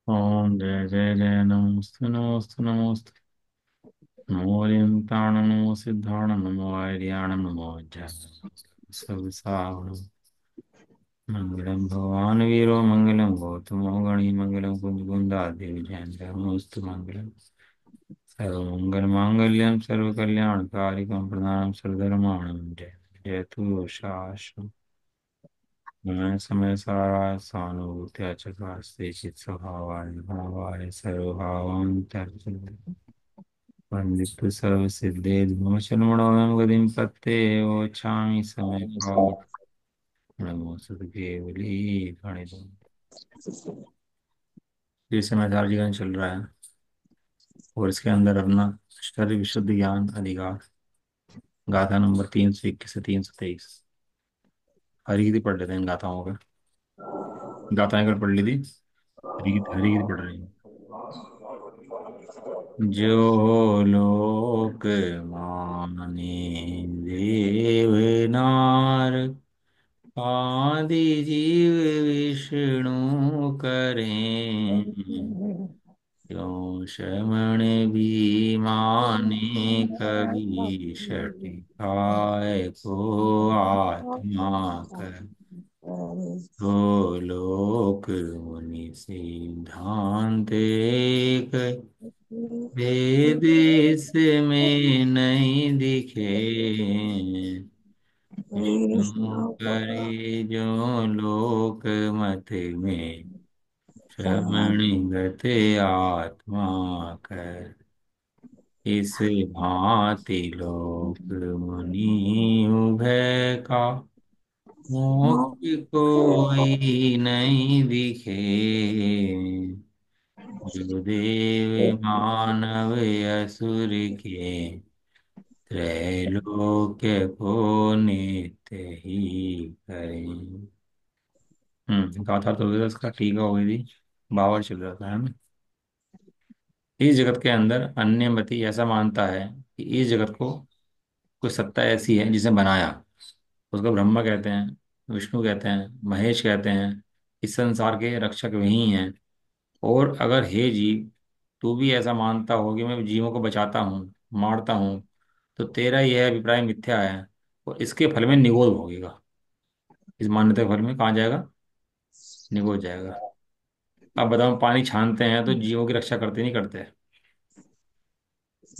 ओम जय जय जय नमोस्तु नमोस्तु नमोस्तु। नमो ओरियंताण नमो सिद्धाण नमो आर्याण नमो ज्ञान मंगलम भगवान वीरो मंगलम गौतमो गणी मंगलम कुंज कुंदादेव जैन नमोस्तु मंगलम सर्वमंगल मांगल्यम सर्वकल्याणकारिकं प्रदानं सर्वधर्माणं जय जयतु शाश्वत मैं समय सारा सानुभूत्या चकास्ते चित स्वभावाय भावाय सर्वभावांतर्चन्द्र वन्दित्व सर्वसिद्धे धूमशन्मणोऽयं गतिं पत्ते वोचामि समय भावक नमो सद्गुरुदेवली गणितम्। ये समय चार जीवन चल रहा है और इसके अंदर अपना शरीर विशुद्ध ज्ञान अधिकार गाथा नंबर 321 से 323 हरिगीति पढ़ लेते हैं इन गाथाओं का। गाथाएं अगर पढ़ ली थी हरिगीति हरिगीति पढ़ रही हैं। जो लोक माने देवनार आदि जीव विष्णु करें क्यों श्रवण भी माने कभी षटिकाय को आत्मा कर तो लोक मुनि सिद्धांत एक वेद इसमें नहीं दिखे विष्णु करे जो लोक मत में श्रवणगत आत्मा कर इस भांति लोक मुनि उभय का मोक्ष कोई नहीं दिखे जो देव मानव असुर के त्रैलोक्य को नित्य ही करें। गाथा तो वेद का टीका हो गई थी। बावर चल रहा था है ना। इस जगत के अंदर अन्यमति ऐसा मानता है कि इस जगत को कोई सत्ता ऐसी है जिसे बनाया। उसको ब्रह्मा कहते हैं, विष्णु कहते हैं, महेश कहते हैं। इस संसार के रक्षक वही हैं। और अगर हे जीव तू भी ऐसा मानता हो कि मैं जीवों को बचाता हूँ मारता हूँ तो तेरा यह अभिप्राय मिथ्या है और इसके फल में निगोद भोगेगा। इस मान्यता के फल में कहाँ जाएगा? निगोद जाएगा। अब बताओ पानी छानते हैं तो जीवों की रक्षा करते नहीं करते?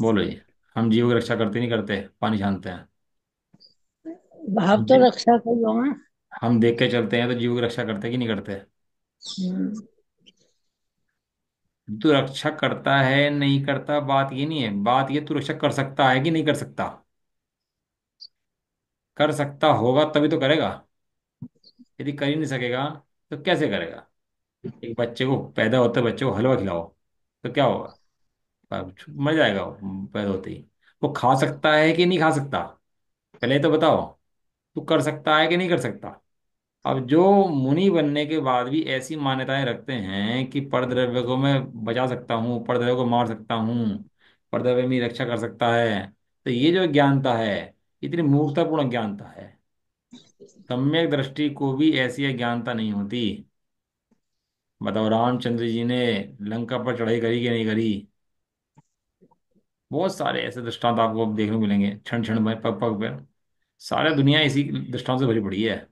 बोलो जी। हम जीवों की रक्षा करते नहीं करते पानी छानते हैं? भाव हम तो दे- रक्षा करो ना। हम देख के चलते हैं तो जीवों की रक्षा करते कि नहीं करते? हम्म, तू रक्षा करता है नहीं करता बात ये नहीं है। बात ये तू रक्षा कर सकता है कि नहीं कर सकता। कर सकता होगा तभी तो करेगा। यदि कर ही नहीं सकेगा तो कैसे करेगा? एक बच्चे को पैदा होते बच्चे को हलवा खिलाओ तो क्या होगा? मर जाएगा वो पैदा होते ही। वो खा सकता है कि नहीं खा सकता? पहले ये तो बताओ। तू कर सकता है कि नहीं कर सकता? अब जो मुनि बनने के बाद भी ऐसी मान्यताएं रखते हैं कि परद्रव्य को मैं बचा सकता हूँ, परद्रव्य को मार सकता हूँ, परद्रव्य मेरी रक्षा कर सकता है, तो ये जो ज्ञानता है इतनी मूर्खतापूर्ण ज्ञानता है। सम्यक दृष्टि को भी ऐसी अज्ञानता नहीं होती। बताओ रामचंद्र जी ने लंका पर चढ़ाई करी कि नहीं करी? बहुत सारे ऐसे दृष्टांत आपको अब देखने को मिलेंगे क्षण क्षण में पग पग पर। सारे दुनिया इसी दृष्टांत से भरी पड़ी है।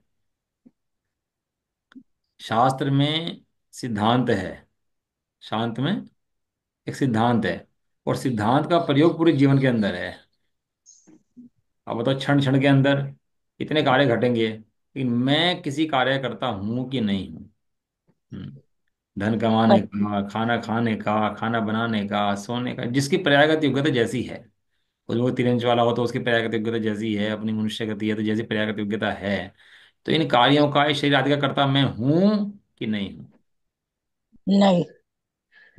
शास्त्र में सिद्धांत है। शांत में एक सिद्धांत है और सिद्धांत का प्रयोग पूरे जीवन के अंदर है। अब बताओ क्षण क्षण के अंदर इतने कार्य घटेंगे लेकिन मैं किसी कार्य करता हूं कि नहीं हूं? हम्म। धन कमाने पर का, खाना खाने का, खाना बनाने का, सोने का, जिसकी प्रयागत योग्यता जैसी है। वो तिरंज वाला हो तो उसकी प्रयागत योग्यता जैसी है, अपनी मनुष्य गति है तो जैसी प्रयागत योग्यता है। तो इन कार्यों का इस शरीर आदि का करता मैं हूं कि नहीं हूं? नहीं।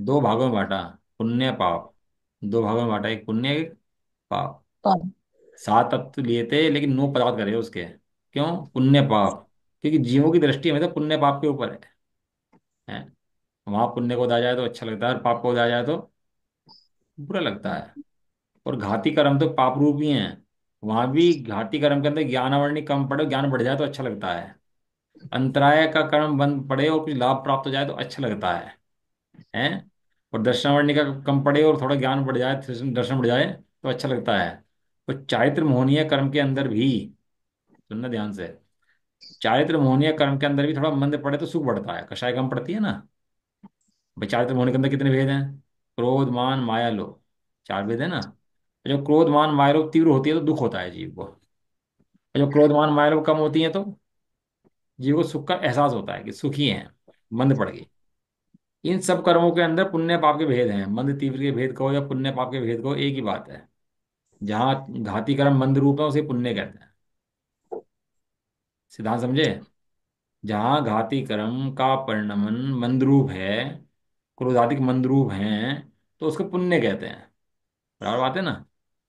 दो भागों में बांटा। पुण्य पाप। दो भागों में बांटा, एक पुण्य एक पाप। पर सात तत्व लिए थे लेकिन 9 पदार्थ करे उसके। क्यों? पुण्य पाप। क्योंकि जीवों की दृष्टि में तो पुण्य पाप के ऊपर है। वहां पुण्य को दिया जाए तो अच्छा लगता है और पाप को दिया जाए तो बुरा लगता है। और घाती कर्म तो पाप रूप ही हैं। वहां भी घाती कर्म के अंदर ज्ञान आवरणी कम पड़े, ज्ञान बढ़ जाए तो अच्छा लगता है। अंतराय का कर्म बंद पड़े और कुछ लाभ प्राप्त हो जाए तो अच्छा लगता है। हैं। और दर्शनावरणी का कम पड़े और थोड़ा ज्ञान बढ़ जाए, दर्शन दर्शन बढ़ जाए तो अच्छा लगता है। तो चारित्र मोहनीय कर्म के अंदर भी, सुनना ध्यान से, चारित्र मोहनीय कर्म के अंदर भी थोड़ा मंद पड़े तो सुख बढ़ता है, कषाय कम पड़ती है ना। भाई चारित्र मोहनी के अंदर कितने भेद हैं? क्रोध मान माया लोभ, चार भेद है ना। जब क्रोध मान माया लोभ तीव्र होती है तो दुख होता है जीव को। और जब क्रोध मान माया लोभ कम होती है तो जीव को सुख का एहसास होता है कि सुखी है, मंद पड़ गई। इन सब कर्मों के अंदर पुण्य पाप के भेद हैं, मंद तीव्र के भेद को या पुण्य पाप के भेद को एक ही बात है। जहाँ घाती कर्म मंद रूप है उसे पुण्य कहते हैं। सिद्धांत समझे? जहाँ घाती कर्म का परिणमन मंद रूप है, क्रोधाधिक मंद रूप है, तो उसको पुण्य कहते हैं। बराबर बात है ना।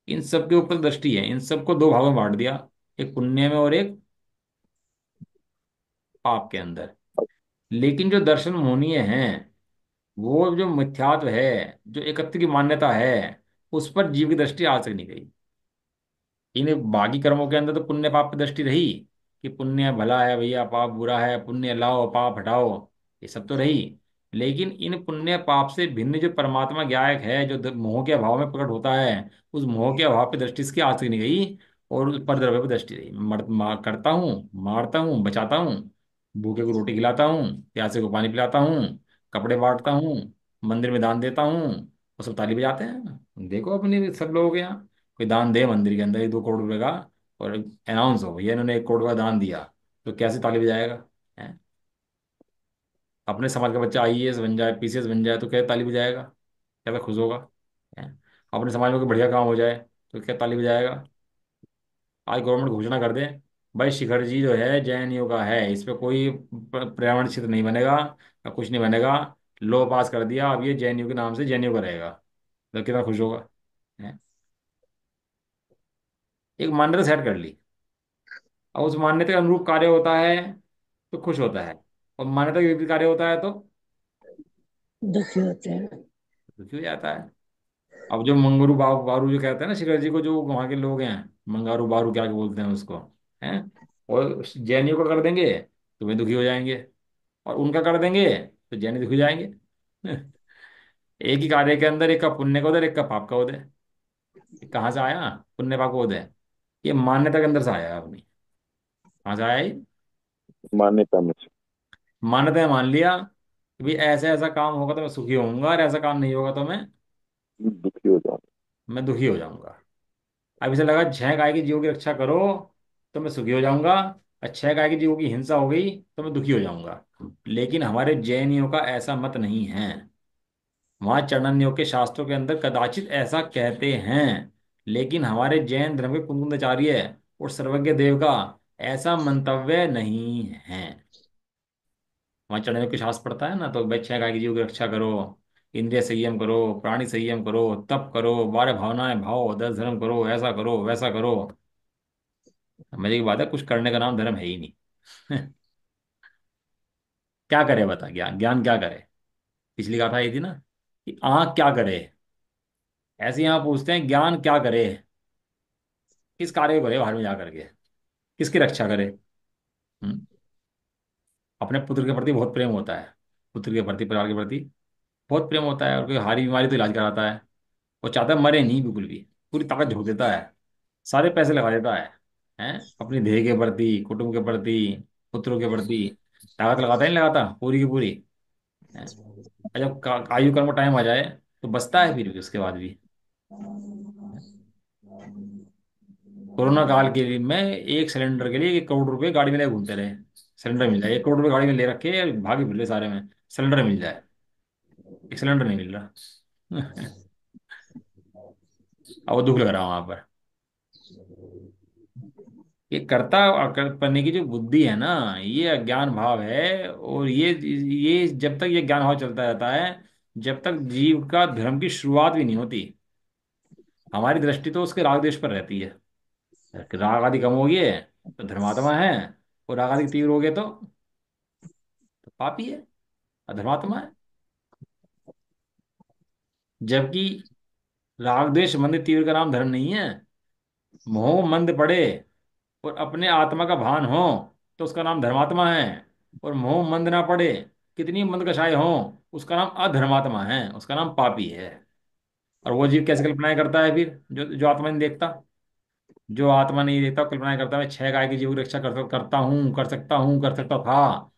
इन सब के ऊपर दृष्टि है, इन सबको दो भागों में बांट दिया, एक पुण्य में और एक पाप के अंदर। लेकिन जो दर्शन मोहनीय हैं, वो जो मिथ्यात्व है, जो एकत्व की मान्यता है, उस पर जीव की दृष्टि आ सक नहीं गई। इन बाकी कर्मों के अंदर तो पुण्य पाप की दृष्टि रही, कि पुण्य भला है भैया, पाप बुरा है, पुण्य लाओ पाप हटाओ, ये सब तो रही। लेकिन इन पुण्य पाप से भिन्न जो परमात्मा ज्ञायक है, जो मोह के अभाव में प्रकट होता है, उस मोह के अभाव पे दृष्टि इसकी आज तक नहीं गई। और उस पर द्रव्य पर दृष्टि रही, करता हूँ, मारता हूँ, बचाता हूँ, भूखे को रोटी खिलाता हूँ, प्यासे को पानी पिलाता हूँ, कपड़े बांटता हूँ, मंदिर में दान देता हूँ, और सब ताली बजाते हैं। देखो अपनी सब लोगों के यहाँ, कोई दान दे मंदिर के अंदर 2 करोड़ रुपए का, और अनाउंस हो भैया इन्होंने 1 करोड़ का दान दिया, तो कैसे ताली बजाएगा? हैं? अपने समाज का बच्चा आईएएस बन जाए, पीसीएस बन जाए, तो क्या ताली बजाएगा? क्या खुश होगा? हैं? अपने समाज में कोई बढ़िया काम हो जाए तो क्या ताली बजाएगा? आज गवर्नमेंट घोषणा कर दे, भाई शिखर जी जो है जेएनयू का है, इस पे कोई पर्यावरण क्षेत्र नहीं बनेगा या कुछ नहीं बनेगा, लॉ पास कर दिया, अब ये जेएनयू के नाम से जेएनयू का रहेगा, तो कितना खुश होगा? हैं? एक मान्यता सेट कर ली, और उस मान्यता के अनुरूप कार्य होता है तो खुश होता है, और मान्यता के विपरीत कार्य होता है तो दुखी होते हैं। दुखी हो जाता है। अब जो मंगरू बाबू बारू जो कहते हैं ना शिखर जी को, जो वहाँ के लोग हैं, मंगारू बारू क्या बोलते हैं उसको, हैं, और जैनियों का कर देंगे तो वे दुखी हो जाएंगे, और उनका कर देंगे तो जैनी दुखी हो जाएंगे। एक ही कार्य के अंदर एक का पुण्य का उदय, एक का पाप का उदय। ये कहाँ से आया पुण्य पाप का उदय? ये मान्यता के अंदर से आया है अपनी। कहाँ से आया ये? मान्यता में से। मान्यता ने मान लिया कि भाई ऐसा ऐसा काम होगा तो मैं सुखी होऊंगा, और ऐसा काम नहीं होगा तो दुखी हो जाओ। मैं दुखी हो जाऊंगा। अब इसे लगा 6 गाय के जीवों की रक्षा करो तो मैं सुखी हो जाऊंगा, और 6 गाय के जीवों की हिंसा हो गई तो मैं दुखी हो जाऊंगा। लेकिन हमारे जैनियों का ऐसा मत नहीं है। वहां चाणन्यों के शास्त्रों के अंदर कदाचित ऐसा कहते हैं, लेकिन हमारे जैन धर्म के कुंदुचार्य और सर्वज्ञ देव का ऐसा मंतव्य नहीं है। वहां चाणक्य के शास्त्र पढ़ता है ना, तो भाई 6 गाय के जीव की रक्षा करो, इंद्रिय संयम करो, प्राणी संयम करो, तप करो, 12 भावनाएं भाव, 10 धर्म करो, ऐसा करो वैसा करो। मजे की बात है, कुछ करने का नाम धर्म है ही नहीं। क्या करे बता, ज्ञान ज्ञान क्या करे? पिछली गाथा ये थी ना, कि आंख क्या करे। ऐसे यहाँ पूछते हैं ज्ञान क्या करे, किस कार्य को करे बाहर में जा करके, किसकी रक्षा करे? हम्म? अपने पुत्र के प्रति बहुत प्रेम होता है, पुत्र के प्रति, परिवार के प्रति बहुत प्रेम होता है, और कोई हारी बीमारी तो इलाज कराता है। वो चाहता है मरे नहीं बिल्कुल भी, पूरी ताकत झोंक देता है, सारे पैसे लगा देता है अपनी देह के प्रति, कुटुंब के प्रति, पुत्रों के प्रति। ताकत लगाता है नहीं लगाता, पूरी की पूरी है। और जब आयु कर्म का टाइम आ जाए तो बचता है फिर भी उसके बाद भी। कोरोना काल के लिए में एक सिलेंडर के लिए 1 करोड़ रुपए गाड़ी में ले घूमते रहे, सिलेंडर मिल जाए, 1 करोड़ रुपए गाड़ी में ले रखे, भागे फिर ले सारे में, सिलेंडर मिल जाए, एक सिलेंडर नहीं मिल रहा। अब वो दुख लग रहा है वहां पर। ये कर्ता करने की जो बुद्धि है ना, ये अज्ञान भाव है, और ये जब तक ये ज्ञान भाव चलता रहता है, जब तक जीव का धर्म की शुरुआत भी नहीं होती। हमारी दृष्टि तो उसके राग देश पर रहती है, राग आदि कम हो गए तो धर्मात्मा है, और राग आदि तीव्र हो गए तो पापी है, अधर्मात्मा है। जबकि राग द्वेष मंद तीव्र का नाम धर्म नहीं है। मोह मंद पड़े और अपने आत्मा का भान हो तो उसका नाम धर्मात्मा है, और मोह मंद ना पड़े कितनी मंदकशाई हो, उसका नाम अधर्मात्मा है, उसका नाम पापी है। और वो जीव कैसे कल्पनाएं करता है फिर, जो जो आत्मा नहीं देखता? जो आत्मा नहीं देखता वो कल्पनाएं करता है, मैं 6 गाय की जीव की रक्षा करता हूँ, कर सकता हूँ, कर सकता था,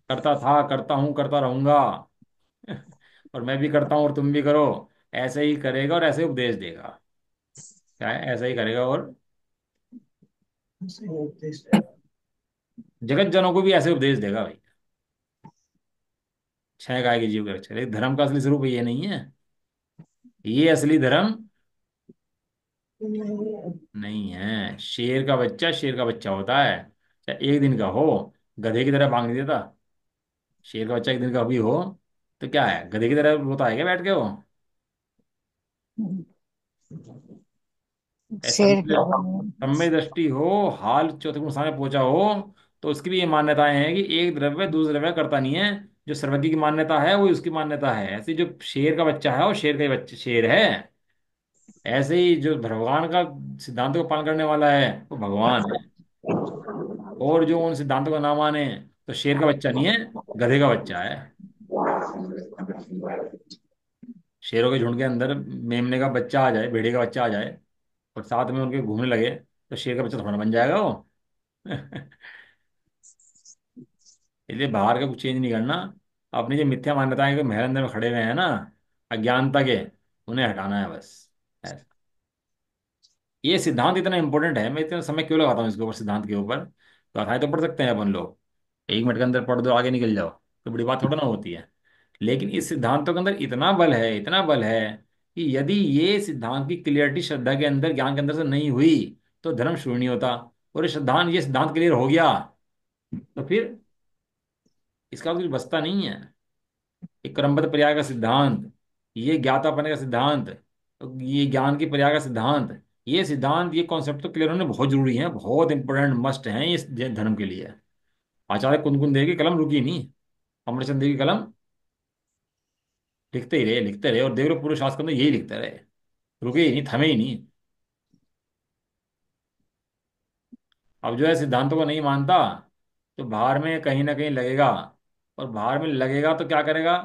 करता था, करता हूँ, करता रहूंगा। और मैं भी करता हूँ और तुम भी करो। ऐसे ही करेगा और ऐसे ही उपदेश देगा। क्या है, ऐसा ही करेगा और जगत जनों को भी ऐसे उपदेश देगा भाई। 6 गाय की जीव की रक्षा, लेकिन धर्म का असली स्वरूप ये नहीं है। ये असली धर्म नहीं है। शेर का बच्चा शेर का बच्चा होता है, चाहे एक दिन का हो, गधे की तरह भांग नहीं देता। शेर का बच्चा एक दिन का भी हो तो क्या है, गधे की तरह रोता है क्या बैठ के वो? शेर समय क्या बने। समय दृष्टि हो, हाल चौथे गुण सामने पहुंचा हो, तो उसकी भी ये मान्यताएं हैं कि एक द्रव्य दूसरे द्रव्य करता नहीं है। जो सर्वज्ञ की मान्यता है वो उसकी मान्यता है। ऐसे जो शेर का बच्चा है वो शेर का ही बच्चा शेर है। ऐसे ही जो भगवान का सिद्धांतों का पालन करने वाला है वो भगवान है। और जो उन सिद्धांतों का ना माने तो शेर का बच्चा नहीं है, गधे का बच्चा है। शेरों के झुंड के अंदर मेमने का बच्चा आ जाए, भेड़िए का बच्चा आ जाए और साथ में उनके घूमने लगे, तो शेर का बच्चा थोड़ा ना बन जाएगा वो। इसलिए बाहर का कुछ चेंज नहीं करना। अपनी जो मिथ्या मान्यताएं के महल अंदर में खड़े हुए हैं ना, अज्ञानता के, उन्हें हटाना है बस। ऐसा। ये सिद्धांत इतना इंपॉर्टेंट है, मैं इतना समय क्यों लगाता हूँ इसके ऊपर, सिद्धांत के ऊपर। गाथाएं तो पढ़ सकते हैं अपन लोग, 1 मिनट के अंदर पढ़ दो आगे निकल जाओ, तो बड़ी बात थोड़ा ना होती है। लेकिन इस सिद्धांतों के अंदर इतना बल है, इतना बल है, कि यदि ये सिद्धांत की क्लियरिटी श्रद्धा के अंदर, ज्ञान के अंदर से नहीं हुई तो धर्म शुरू नहीं होता। और ये सिद्धांत क्लियर हो गया तो फिर इसका तो कुछ बचता नहीं है। ये क्रमबद्ध प्रयाग का सिद्धांत, ये ज्ञातापन का सिद्धांत, ये ज्ञान की प्रयाग का सिद्धांत, ये सिद्धांत, ये कॉन्सेप्ट तो क्लियर होने बहुत जरूरी है, बहुत इंपॉर्टेंट मस्ट है इस धर्म के लिए। आचार्य कुंदकुन देव की कलम रुकी नहीं, अमरचंद देव की कलम लिखते ही रहे, लिखते रहे, और देवरव पूरे शास्त्र में यही लिखते रहे, रुके ही नहीं, थमे ही नहीं। अब जो है सिद्धांतों को नहीं मानता तो बाहर में कहीं ना कहीं लगेगा। और बाहर में लगेगा तो क्या करेगा?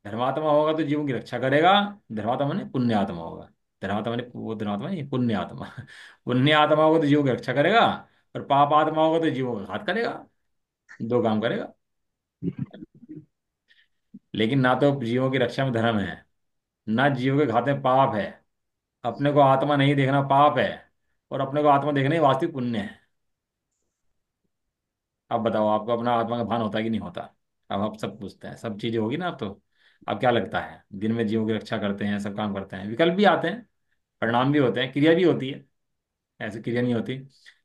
धर्मात्मा होगा तो जीवों की रक्षा करेगा। धर्मात्मा माने पुण्य आत्मा होगा। धर्मात्मा माने वो धर्मात्मा नहीं, पुण्य आत्मा। पुण्य आत्मा होगा तो जीवों की रक्षा करेगा, और पाप आत्मा होगा तो जीवों का घात करेगा। 2 काम करेगा। लेकिन ना तो जीवों की रक्षा में धर्म है, ना जीवों के घात में पाप है। अपने को आत्मा नहीं देखना पाप है, और अपने को आत्मा देखना ही वास्तविक पुण्य है। अब बताओ, आपको अपना आत्मा का भान होता है कि नहीं होता? अब आप सब पूछते हैं, सब चीजें होगी ना अब तो। अब क्या लगता है, दिन में जीवों की रक्षा करते हैं, सब काम करते हैं, विकल्प भी आते हैं, परिणाम भी होते हैं, क्रिया भी होती है, ऐसी क्रिया नहीं होती।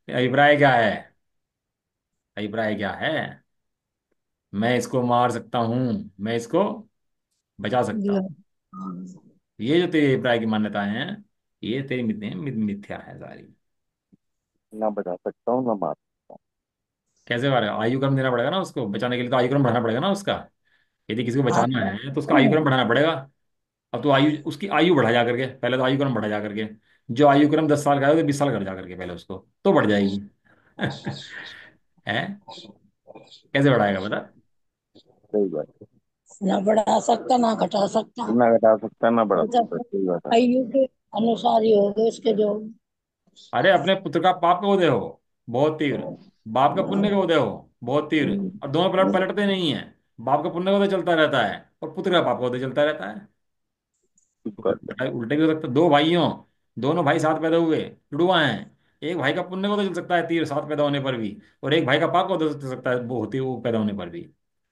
अभिप्राय क्या है? अभिप्राय क्या है? मैं इसको मार सकता हूँ, मैं इसको बचा सकता हूँ। ये जो तेरी अभिप्राय की मान्यताएं हैं, ये तेरी मिथ्या है सारी। ना बचा सकता हूँ ना मार। कैसे मारेगा? आयु क्रम देना पड़ेगा ना उसको बचाने के लिए, तो आयु क्रम बढ़ाना पड़ेगा ना उसका। यदि किसी को हाँ बचाना है तो उसका आयु क्रम बढ़ाना पड़ेगा। अब तो आयु, उसकी आयु बढ़ा जा करके, पहले तो आयु क्रम बढ़ा जा करके, जो आयु क्रम 10 साल का है तो 20 साल कर जा करके पहले उसको, तो बढ़ जाएगी। है? कैसे बढ़ाएगा बता? सही बात ना बढ़ा सकता ना घटा सकता। है, ना घटा सकता ना बढ़ा वो सकता, सब सही बात है। आयु के अनुसार ही होगा उसके जो। अरे अपने पुत्र का पाप का उदय हो, बहुत तीव्र। बाप का पुण्य का उदय हो, बहुत तीव्र। और दोनों पलटते नहीं है। बाप का पुण्य का उदय चलता रहता है, और पुत्र का पाप का उदय चलता रहता है। ठीक बात है। उल्टे भी हो सकता है। 2 भाइयों, दोनों भाई साथ पैदा हुए, जुड़वा हैं। एक भाई का पुण्य को तो चल सकता है तीर साथ पैदा होने पर भी, और एक भाई का पाप को तो चल सकता है वो होती वो पैदा होने पर भी।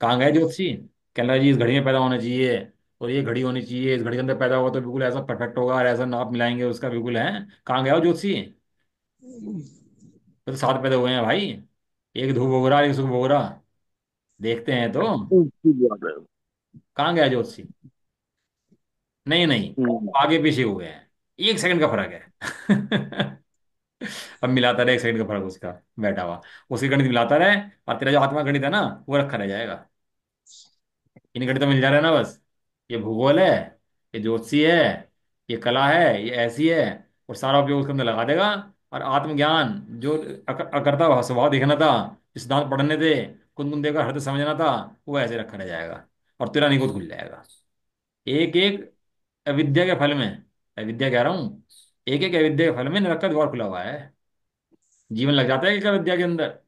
कहाँ गए ज्योतिषी? कहना जी इस घड़ी में पैदा होना चाहिए, और ये घड़ी होनी चाहिए, इस घड़ी के अंदर पैदा होगा तो बिल्कुल ऐसा परफेक्ट होगा, और ऐसा नाप मिलाएंगे उसका बिल्कुल है। कहाँ गया हो ज्योतिषी? वो तो साथ पैदा हुए हैं भाई, एक ध्रुव बोगरा एक सुख बोगरा, देखते हैं तो। ठीक बात है। कहाँ गया ज्योतिषी? नहीं नहीं, हम्म। आगे पीछे हुए हैं, 1 सेकंड का फर्क है। अब मिलाता रहे 1 सेकंड का फर्क उसका, बैठा हुआ उसी गणित मिलाता रहे, और तेरा जो आत्मा गणित है ना, वो रखा रह जाएगा। इन गणित मिल जा रहा है ना बस। ये भूगोल है, ये ज्योतिषी है, ये कला है, ये ऐसी है, और सारा उपयोग उसके अंदर लगा देगा। और आत्मज्ञान, जो अकर्ता स्वभाव देखना था, जो सिद्धांत पढ़ने थे, कुंदन देव का हृदय समझना था, वो ऐसे रखा रह जाएगा। और तेरा नहीं खुद खुल जाएगा। एक एक अविद्या के फल में, अविद्या कह रहा हूं, एक एक अविद्या के फल में नरक का द्वार खुला हुआ है। जीवन लग जाता है क्या विद्या के अंदर।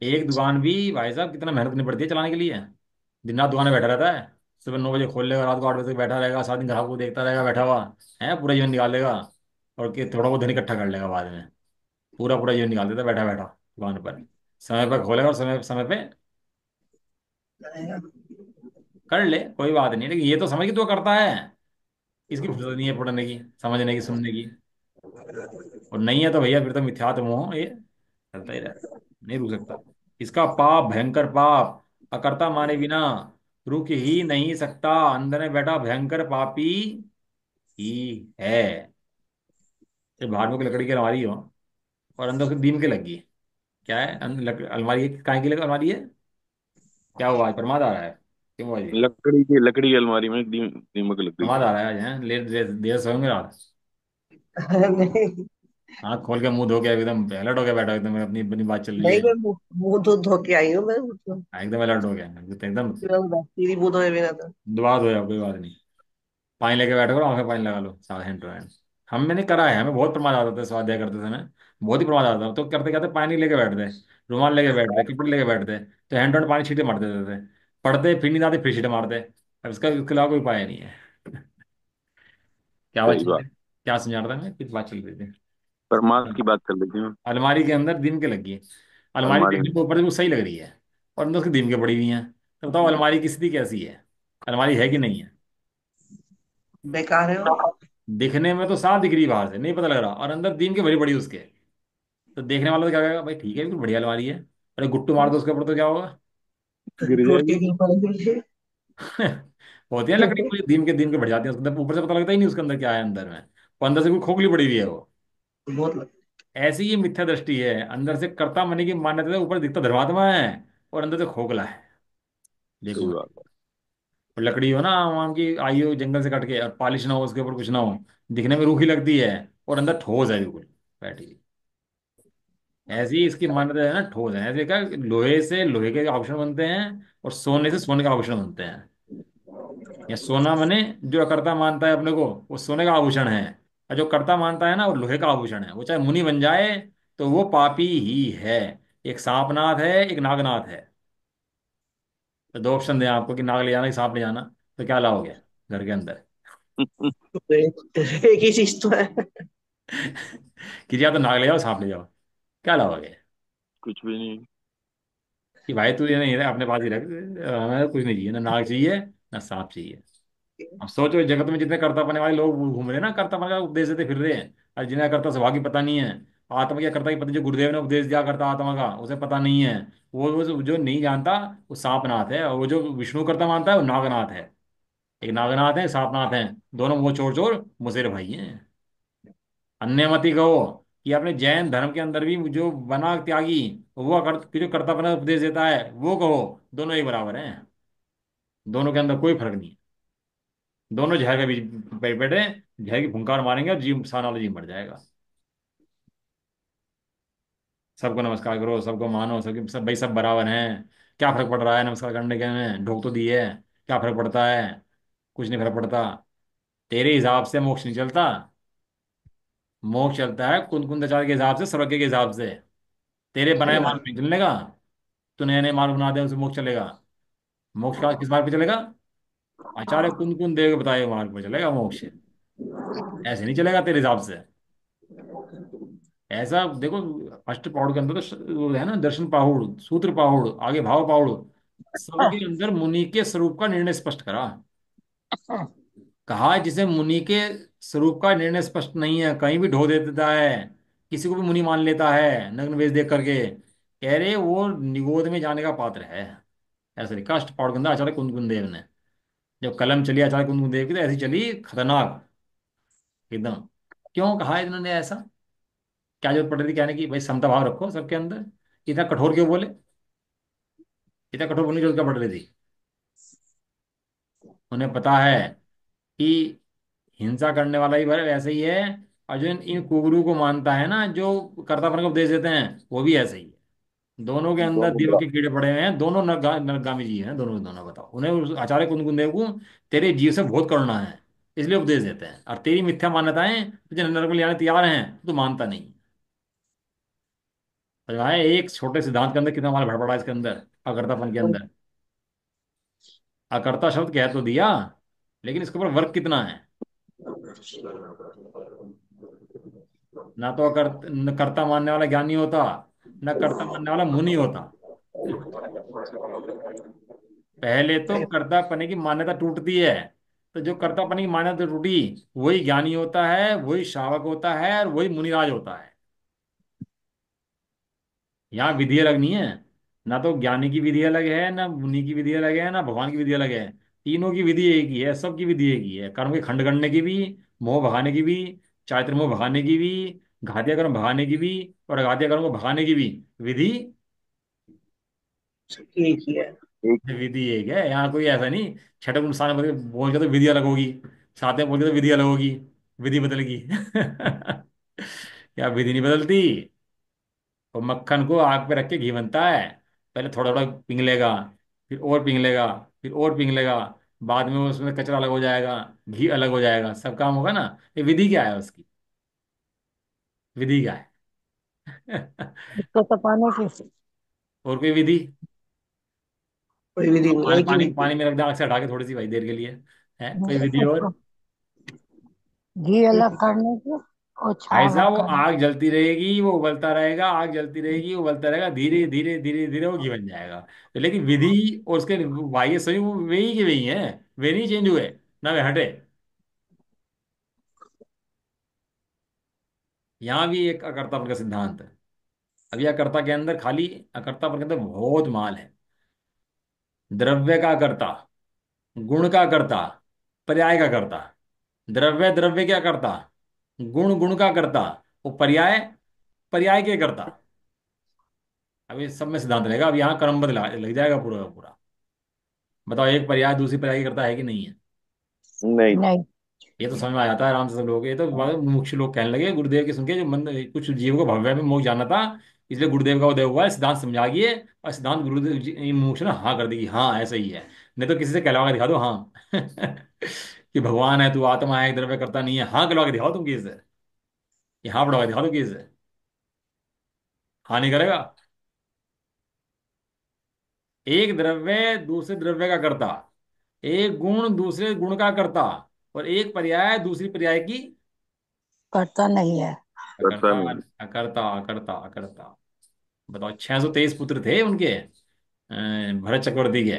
एक दुकान भी भाई साहब कितना मेहनत करनी पड़ती है चलाने के लिए। दिन रात दुकान में बैठा रहता है, सुबह 9 बजे खोल लेगा, रात को 8 बजे तक बैठा रहेगा, सारा दिन ग्राहक को देखता रहेगा बैठा हुआ है, पूरा जीवन निकाल लेगा। और कि थोड़ा बहुत धन इकट्ठा कर लेगा बाद में। पूरा पूरा जीवन निकाल देता है बैठा बैठा दुकान पर। समय पर खोलेगा और समय समय पे कर ले, कोई बात नहीं, लेकिन ये तो समझ कि तो करता है। इसकी फुर्सत नहीं है पढ़ने की, समझने की, सुनने की। और नहीं है तो भैया फिर तो मिथ्यात्व मोह ये चलता ही रहता, नहीं रुक सकता। इसका पाप भयंकर पाप, अकर्ता माने बिना रुक ही नहीं सकता। अंदर में बैठा भयंकर पापी ही है। ये बाहर में कोई लकड़ी की अलमारी हो और अंदर उसके दीम के लगी है। क्या है अलमारी है, काय की लगी अलमारी है? क्या हुआ आज प्रमाद आ रहा है? क्यों हुआ जी? लकड़ी की अलमारी में दीमक लग गई। प्रमाद आ रहा है आज, हैं लेट देर देर सोएंगे रात। नहीं। आँख खोल के मुंह धो के एकदम अलर्ट हो गया बैठा एकदम, अपनी अपनी बात चल रही नहीं, है। मैं मुंह धो धो के आई हूँ मैं तो। एकदम अलर्ट हो गया एकदम। तेरी मुंह धोए बिना तो। दुआ धोया कोई बात नहीं। पानी लेके बैठो और आंखें पानी लगा लो सारा हैंड टू हैंड। हम मैंने करा है, हमें बहुत प्रमाद आता था स्वाध्याय करते समय। बहुत ही प्रमाद आता था, तो करते करते पानी लेके बैठते, रुमाल लेके बैठते, कपड़े लेके बैठते, तो हैंड टू हैंड पानी छींटे मार देते थे। पढ़ते फिर नींद आती फिर छींटे मारते। अब इसके अलावा कोई उपाय नहीं है। क्या बात सही चल बात। रही क्या समझा रहा था मैं, किस बात चल रही थी? परमार्थ की बात कर लेती हूँ। अलमारी के अंदर दीम के लगी है। अलमारी अलमारी देखने में। को ऊपर से वो सही लग रही है, और अंदर उसकी दीम के पड़ी हुई हैं। तो बताओ अलमारी की स्थिति कैसी है? अलमारी है कि नहीं है? बेकार है वो। दिखने में तो साफ दिख रही है, बाहर से नहीं पता लग रहा, और अंदर दीम के भरी पड़ी उसके। तो देखने वाला तो क्या कहेगा, भाई ठीक है बिल्कुल बढ़िया अलमारी है। अरे गुट्टू मार दो उसके ऊपर तो क्या होगा? गिर टूट के जाएगी। गिर पड़ेगी। होती है लकड़ी पूरी दीम के बढ़ जाती है उसके अंदर, ऊपर से पता लगता ही नहीं उसके अंदर क्या है अंदर में। वो अंदर से कोई खोखली पड़ी हुई है वो। बहुत। ऐसी ये मिथ्या दृष्टि है, अंदर से कर्ता मनी की मान्यता है, ऊपर दिखता धर्मात्मा है और अंदर से खोखला है। देखो सही मैं, बात और लकड़ी हो ना आम की आई हो जंगल से कट के, और पॉलिश ना हो उसके ऊपर, कुछ ना हो, दिखने में रूखी लगती है और अंदर ठोस है बिल्कुल बैठी हुई। ऐसी ही इसकी मान्यता है ना, ठोस है। ऐसे क्या, लोहे से लोहे के आभूषण बनते हैं और सोने से सोने के आभूषण बनते हैं। या सोना मने जो अकर्ता मानता है अपने को, वो सोने का आभूषण है। और जो कर्ता मानता है ना, वो लोहे का आभूषण है। वो चाहे मुनि बन जाए तो वो पापी ही है। एक सांपनाथ है, एक नागनाथ है। तो दो ऑप्शन दें आपको कि नाग ले जाना कि सांप ले जाना, तो क्या लाओगे घर के अंदर? है। एक ही चीज तो है। कि या तो नाग ले जाओ सांप ले जाओ, क्या लाओगे? कुछ भी नहीं। कि भाई तू ये नहीं है अपने पास ही रख, हमें कुछ नहीं चाहिए, ना नाग चाहिए ना सांप चाहिए। अब सोचो इस जगत में जितने कर्ता बनने वाले लोग घूम रहे हैं ना, कर्ता बन का उपदेश देते फिर रहे हैं, और जिन्हें कर्ता स्वभाव की पता नहीं है। आत्मा क्या कर्ता की पता, जो गुरुदेव ने उपदेश दिया करता आत्मा का उसे पता नहीं है। वो जो नहीं जानता वो सांपनाथ है, और वो जो विष्णु कर्ता मानता है वो नागनाथ है। एक नागनाथ है, सांपनाथ है। दोनों वो चोर चोर मुसेर भाई हैं। अन्य मत ही कहो कि अपने जैन धर्म के अंदर भी जो बना त्यागी, वो जो कर्ता बना उपदेश देता है वो कहो, दोनों एक बराबर हैं। दोनों के अंदर कोई फर्क नहीं है। दोनों जहर के बीच बैठे, जहर की फुंकार मारेंगे और जीव साना वाला जीव मर जाएगा। सबको नमस्कार करो, सबको मानो, सबके सब भाई सब बराबर हैं। क्या फर्क पड़ रहा है नमस्कार करने के में, ढोक तो दी है। क्या फर्क पड़ता है? कुछ नहीं फर्क पड़ता। तेरे हिसाब से मोक्ष नहीं चलता। मोक्ष चलता है कुंद कुंदाचार्य के हिसाब से, सर्वज्ञ के हिसाब से। तेरे बनाए सही मार्ग बात। नहीं चलने का। तू नए नए मार्ग बना दे उसे मोक्ष चलेगा। मोक्ष का किस मार्ग पे चलेगा? आचार्य कुंद कुंद देव के बताए हुए मार्ग पे चलेगा मोक्ष। ऐसे नहीं चलेगा तेरे हिसाब से। ऐसा देखो, अष्ट पौड़ के अंदर तो वो है ना, दर्शन पाहुड़, सूत्र पाहुड़, आगे भाव पाहुड़, सबके अंदर मुनि के स्वरूप का निर्णय स्पष्ट करा। कहा जिसे मुनि के स्वरूप का निर्णय स्पष्ट नहीं है, कहीं भी ढो दे देता है, किसी को भी मुनि मान लेता है नग्न वेश देख करके, कह रहे वो निगोद में जाने का पात्र है। ऐसे लिखा अष्ट पौड़ के अंदर आचार्य कुंद कुंद देव ने। जब कलम चली आचार्य कुंद कुंद देव की, तो ऐसी चली खतरनाक एकदम। क्यों कहा है इन्होंने ऐसा? क्या जरूरत पड़ रही थी कहने की, भाई समता भाव रखो सबके अंदर? इतना कठोर क्यों बोले? इतना कठोर बोलने की जरूरत क्या पड़ रही थी? उन्हें पता है कि हिंसा करने वाला ही वैसे ही है, और जो इन कुगुरु को मानता है ना, जो कर्तापन को उपदेश देते हैं, वो भी ऐसे ही है। दोनों के अंदर दोनों देव का। के कीड़े पड़े हुए हैं, दोनों नरगामी जी हैं, दोनों दोनों। बताओ उन्हें, उस आचार्य कुंद देव को तेरे जीव से बहुत करुणा है, इसलिए उपदेश देते हैं। और तेरी मिथ्या मान्यताएं तुझे नरक में ले आने तैयार हैं, तो मानता नहीं। समझ में आया? एक छोटे सिद्धांत के अंदर कितना माल भड़बड़ा है इसके अंदर, अकर्तापन के अंदर। अकर्ता शब्द कह तो दिया, लेकिन इसके ऊपर वर्क कितना है। ना तो न कर्ता मानने वाला ज्ञानी होता, न कर्ता मानने वाला मुनि होता। पहले तो कर्तापने की मान्यता टूटती है, तो जो कर्तापने की मान्यता टूटी, वही ज्ञानी होता है, वही श्रावक होता है, और वही मुनिराज होता है। यहाँ विधि अलग नहीं है। ना तो ज्ञानी की विधि अलग है, ना मुनि की विधि अलग है, ना भगवान की विधि अलग है। तीनों की विधि एक ही है, सबकी विधि एक ही है। कर्म के खंड करने की भी, मोह भगाने की भी, चारित्र मोह भगाने की भी, घातिया कर्म भगाने की भी, और अघातिया कर्म को भगाने की भी विधि। एक ही है। एक। विधि एक है, यहाँ कोई ऐसा नहीं। छठे अनुसार बोल के तो विधि अलग होगी, सातवें बोल के तो विधि अलग होगी, विधि बदलेगी। क्या विधि नहीं बदलती? और मक्खन को आग पे रख के घी बनता है। पहले थोड़ा थोड़ा पिघ लेगा, फिर और पिघ लेगा, फिर और पिघ लेगा, बाद में उसमें कचरा अलग हो जाएगा, घी अलग हो जाएगा, सब काम होगा ना। ये विधि क्या है उसकी? विधि क्या है? इसको तपाने की। और कोई विधि? कोई विधि अब नहीं, पानी एक ही पानी विधि पानी में रख दे आग से हटा के थोड़ी सी भाई देर के लिए, है कोई विधि और? उसको घी है। अलग करने की और भाई छाव अलग साहब, वो करने आग जलती रहेगी, वो उबलता रहेगा, आग जलती रहेगी, वो उबलता रहेगा, धीरे धीरे धीरे धीरे वो घी बन जाएगा। लेकिन विधि और उसके बाह्य सभी वो वही के वही है, वे नहीं चेंज हुए, ना वे हटे। यहाँ भी एक अकर्तापन का सिद्धांत है। अब यह कर्ता के अंदर खाली, अकर्तापन के अंदर बहुत माल है। द्रव्य का कर्ता, गुण का कर्ता, पर्याय का कर्ता। द्रव्य द्रव्य क्या करता, गुण गुण का करता, वो पर्याय पर्याय के करता। अब ये सब में सिद्धांत रहेगा। अब यहाँ क्रमबद्ध लग जाएगा पूरा का पूरा। बताओ, एक पर्याय दूसरी पर्याय की करता है कि नहीं है? नहीं। नहीं। ये तो समझ में आ जाता है आराम से सब लोग। ये तो मुमुक्षु लोग कहने लगे गुरुदेव की सुन के, जो मन कुछ जीव को भव्य में मोक्ष जाना था, इसलिए गुरुदेव का उदय हुआ है, सिद्धांत समझा गए। और सिद्धांत गुरुदेव मुमुक्षु ने हाँ कर दी कि हाँ ऐसा ही है। नहीं तो किसी से कहलवा के दिखा दो हाँ। कि भगवान है, तू आत्मा है, द्रव्य करता नहीं है, हाँ कहलवा के दिखाओ तुम किसी से। कि हाँ पढ़वा के दिखा दो किसी से। हाँ नहीं करेगा। एक द्रव्य दूसरे द्रव्य का करता, एक गुण दूसरे गुण का करता, और एक पर्याय दूसरी पर्याय की करता नहीं है। करता अकर्ता। नहीं। अकर्ता अकर्ता अकर्ता। बताओ, 623 पुत्र थे उनके, भरत चक्रवर्ती के।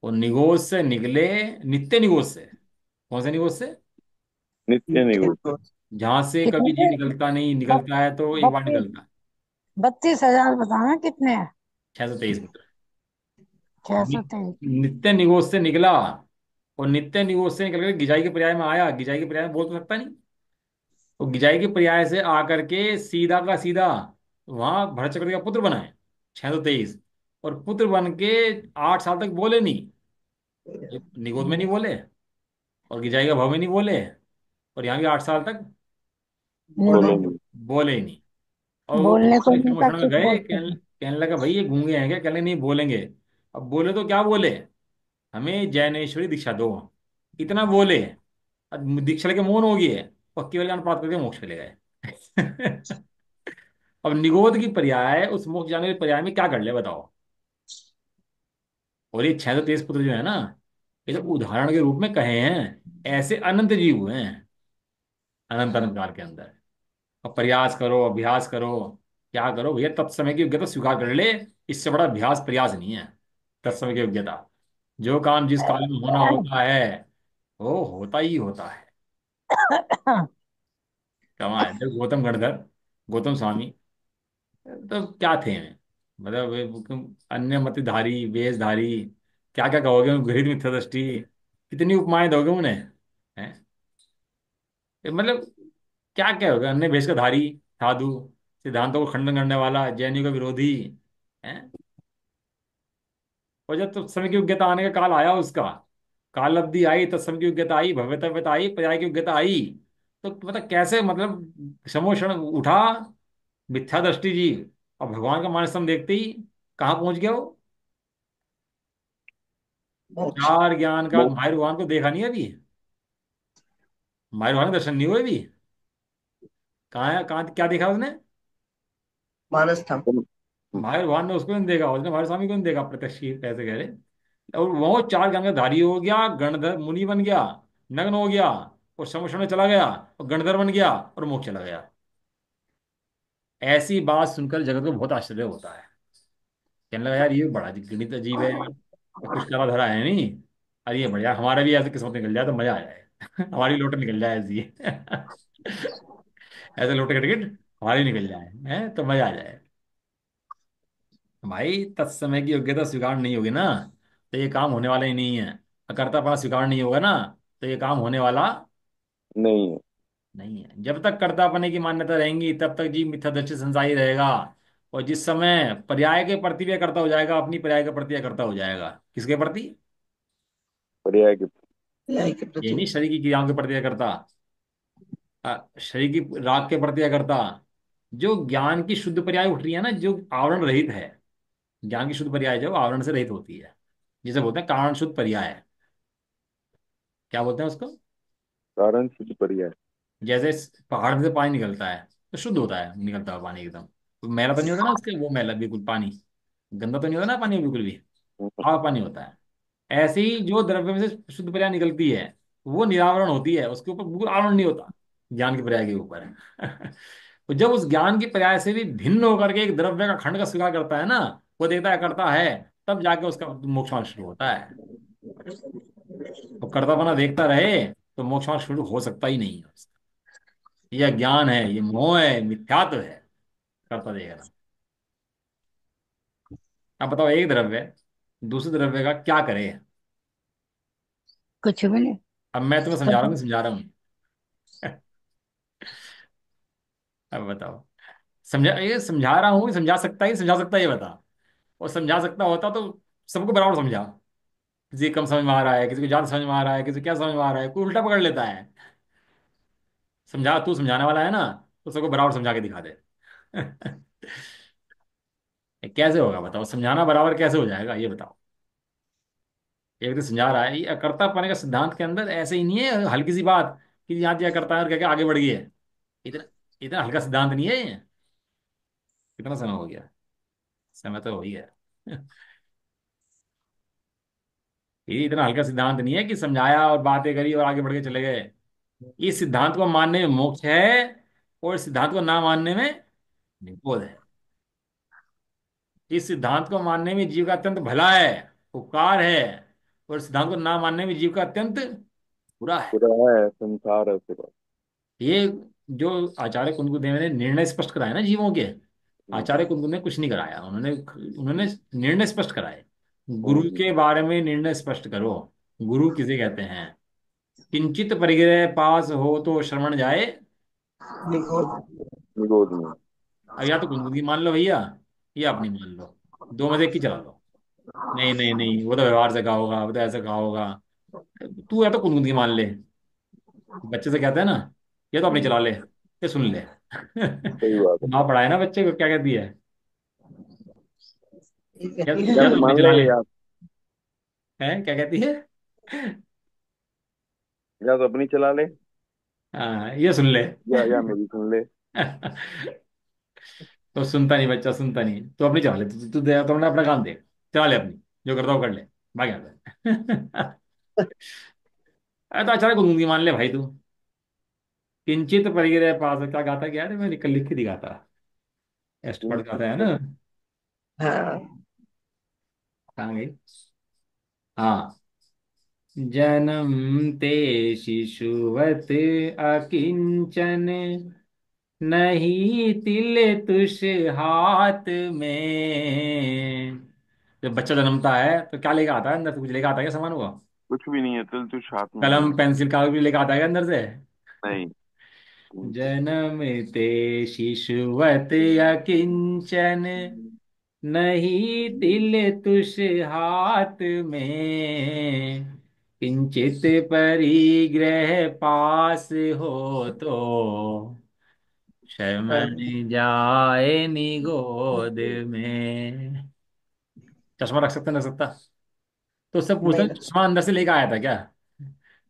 वो निगोज से निकले, नित्य निगोज से। कौन से निगोज से? नित्य ठीक निगुण। है। जहां से कितने कभी जी थे? निकलता नहीं, बत- निकलता है तो एक बार बत्तीस। निकलता है। 32,000 बताना कितने हैं? 623 पुत्र। 623। नित्य निगोज से निकला, और नित्य निगोज से निकल कर गिजाई के पर्याय में आया। गिजाई के पर्याय में बोल तो सकता नहीं। तो गिजाई के पर्याय से आकर के सीधा का सीधा वहां भरत चक्रवर्ती का पुत्र बना है, 623। और पुत्र बन के 8 साल तक बोले नहीं, ये निगोद में नहीं बोले, और गिजाई का भाव में नहीं बोले, और यहाँ भी 8 साल तक नहीं बोले बोल। नहीं। बोले ही नहीं। और वो बोलने को भगवान नहीं था, विष्णुभूषण में चुप गए, बोलते थे। कहने लगा भाई ये गूंगे हैं क्या? कहने लगे, नहीं बोलेंगे। अब बोले तो क्या बोले, हमें जैनेश्वरी दीक्षा दो, इतना बोले। अब दीक्षा लेके मौन हो गई है, और केवल ज्ञान प्राप्त करके मोक्ष चले गए। अब निगोद की पर्याय उस मोक्ष जाने के पर्याय में क्या कर ले बताओ। और ये 623 पुत्र जो है ना, ये तो उदाहरण के रूप में कहे हैं। ऐसे अनंत जीव हुए हैं, अनंत अनंत काल के अंदर। अब प्रयास करो, अभ्यास करो, क्या करो भैया, तत्समय की योग्यता स्वीकार कर ले। इससे बड़ा अभ्यास प्रयास नहीं है। तत्समय की योग्यता, जो काम जिस काल में होना होता है वो होता ही होता है। कमाल है। गौतम गणधर, गौतम स्वामी, तो क्या थे? मतलब अन्य मतधारी, वेशधारी, क्या क्या कहोगे, गृहित मिथ्या दृष्टि, कितनी उपमाएं दोगे उन्हें, हैं? ये मतलब क्या क्या होगा, अन्य वेश का धारी, साधु, सिद्धांतों को खंडन करने वाला, जैनियों का विरोधी, है। और जब तो समय की योग्यता आने का काल आया उसका, काल अवधि आई, तत्सम की योग्यता आई, भव्यता आई, पर्याय की योग्यता आई, तो मतलब कैसे, मतलब समोषण उठा मिथ्या दृष्टि जी। और भगवान का मान स्तंभ देखते ही कहाँ पहुंच गया वो? मोक्ष। चार ज्ञान का मोक्ष। माहिर भगवान को देखा नहीं अभी। माहिर भगवान के दर्शन नहीं हुए अभी। कहाँ है, कहाँ क्या देखा उसने? मानस था। माहिर भगवान ने उसको नहीं देखा, उसने माहिर स्वामी को नहीं देखा प्रत्यक्ष की कैसे कह रहे। और वो चार ज्ञान का धारी हो गया, गणधर मुनि बन गया, नग्न हो गया, और समोषण में चला गया, और गणधर बन गया, और मोक्ष चला गया। ऐसी बात सुनकर जगत को बहुत आश्चर्य होता है। कहने लगा यार ये बड़ा गणित अजीब है, और कुछ करा धरा है नहीं। अरे ये बढ़िया, हमारा भी ऐसे किस्मत निकल जाए तो मजा आ जाए। हमारी लोटे निकल जाए ऐसी। ऐसे लोटे का टिकट हमारी निकल जाए हैं तो मजा आ जाए। भाई तत्समय की योग्यता स्वीकार नहीं होगी ना, तो ये काम होने वाला ही नहीं है। अकर्तापना स्वीकार नहीं होगा ना, तो ये काम होने वाला नहीं है। नहीं है। जब तक कर्तापने की मान्यता रहेंगी तब तक जीव मिथ्यादृष्टि संसारी रहेगा। और जिस समय पर्याय के प्रति भी करता हो जाएगा, अपनी पर्याय के प्रति करता हो जाएगा। किसके प्रति? पर्याय के। न्याय के ये प्रति। नहीं शरीर की क्रियाओं के प्रति करता, शरीर की राग के प्रति करता। जो ज्ञान की शुद्ध पर्याय उठ रही है ना, जो आवरण रहित है। ज्ञान की शुद्ध पर्याय जो आवरण से रहित होती है, जिसे बोलते हैं कारण शुद्ध पर्याय। क्या बोलते हैं उसको? कारण शुद्ध पर्याय। जैसे पहाड़ में से पानी निकलता है तो शुद्ध होता है, निकलता हुआ पानी एकदम। तो मैला तो नहीं होता ना उसके, वो मैला बिल्कुल पानी, गंदा तो नहीं होता ना पानी बिल्कुल भी, साफ पानी होता है। ऐसे ही जो द्रव्य में से शुद्ध पर्याय निकलती है, वो निरावरण होती है, उसके ऊपर बिल्कुल आवरण नहीं होता ज्ञान की पर्याय के ऊपर। तो जब उस ज्ञान की पर्याय से भी भिन्न होकर के एक द्रव्य का खंड का स्वीकार करता है ना, वो देखता है करता है, तब जाके उसका मोक्ष मार्ग शुरू होता है। तो कर्तापना देखता रहे तो मोक्ष मार्ग शुरू हो सकता ही नहीं है। ये अज्ञान है, ये मोह है, मिथ्यात्व है, करता देगा। अब बताओ, एक द्रव्य दूसरे द्रव्य का क्या करे? कुछ भी नहीं। अब मैं तुम्हें समझा रहा हूँ, नहीं समझा रहा हूँ। अब बताओ, समझा, ये समझा रहा हूँ, समझा सकता ही समझा सकता, ये बता। और समझा सकता होता तो सबको बराबर समझा। किसी को कम समझ में आ रहा है, किसी को ज्यादा समझ में आ रहा है, किसी को क्या समझ में आ रहा है, कोई उल्टा पकड़ लेता है। समझा, तू समझाने वाला है ना, तो सबको बराबर समझा के दिखा दे। ये कैसे होगा बताओ, समझाना बराबर कैसे हो जाएगा ये बताओ। एक व्यक्ति समझा रहा है, ये अकर्तापने का सिद्धांत के अंदर ऐसे ही नहीं है हल्की सी बात कि यहाँ दिया करता है और कह के आगे बढ़ गई है। इतना इतना हल्का सिद्धांत नहीं है ये। कितना समय हो गया? समय तो हो ही गया। ये इतना हल्का सिद्धांत नहीं है कि समझाया और बातें करी और आगे बढ़ के चले गए। इस सिद्धांत को मानने में मोक्ष है, और इस सिद्धांत को ना मानने में निपोध है। इस सिद्धांत को मानने में जीव का अत्यंत भला है, उपकार है, और इस सिद्धांत को ना मानने में जीव का अत्यंत बुरा है। पूरा है संसार है पूरा। ये जो आचार्य कुंदु देव ने निर्णय स्पष्ट कराया ना जीवों के, हम्म, आचार्य कुंदु ने कुछ नहीं कराया, उन्होंने उन्होंने निर्णय स्पष्ट कराए। गुरु हम्म, के बारे में निर्णय स्पष्ट करो। गुरु किसे कहते हैं? किंचित परिग्रह पास हो तो श्रवण जाए। निगोद। निगोद में। अब या तो कुंदु की मान लो भैया, या अपनी मान लो, दो में से एक की चला लो। नहीं नहीं नहीं, वो तो व्यवहार से कहा होगा, वो तो ऐसे कहा होगा। तू या तो कुंदु की मान ले, बच्चे से कहते हैं ना, ये तो अपनी चला ले, ये सुन ले। सही बात है। माँ पढ़ाए ना बच्चे को, क्या कहती है? ये या, कहती या या है। तो तो अपनी मान ले चला ले। या है क्या कहती है? या तो अपनी चला ले, हाँ, ये सुन ले। या मेरी सुन ले। तो सुनता नहीं बच्चा, सुनता नहीं, तो अपनी चला ले, तू दे तो अपना अपना काम देख, चला ले अपनी, जो करता हो कर ले, भाग यहाँ से। अरे तो अचानक दूंगी मान ले भाई तू। किंचित परिगिरह पास, क्या गाता क्या है? मैं निकल लिख के दिखाता, एस्ट पढ़ गाता है ना। हाँ। कहाँ गई? हाँ। जन्म ते शिशुवत अकिंचन, नहीं तिल तुष हाथ में। जब बच्चा जन्मता है तो क्या लेकर आता है अंदर से? कुछ लेकर आता है क्या सामान हुआ? कुछ भी नहीं है, तिल तुझ हाथ में नहीं कलम है। पेंसिल कागज भी लेकर आता है क्या अंदर से? नहीं। जन्म ते शिशुवत अकिंचन, नहीं तिल तुष हाथ में। किंचित परिग्रह पास हो तो शर्मन जाए नी गोद में। चश्मा रख सकता, नहीं रख सकता? तो उससे पूछता नहीं हूँ, रख चश्मा अंदर से लेके आया था क्या?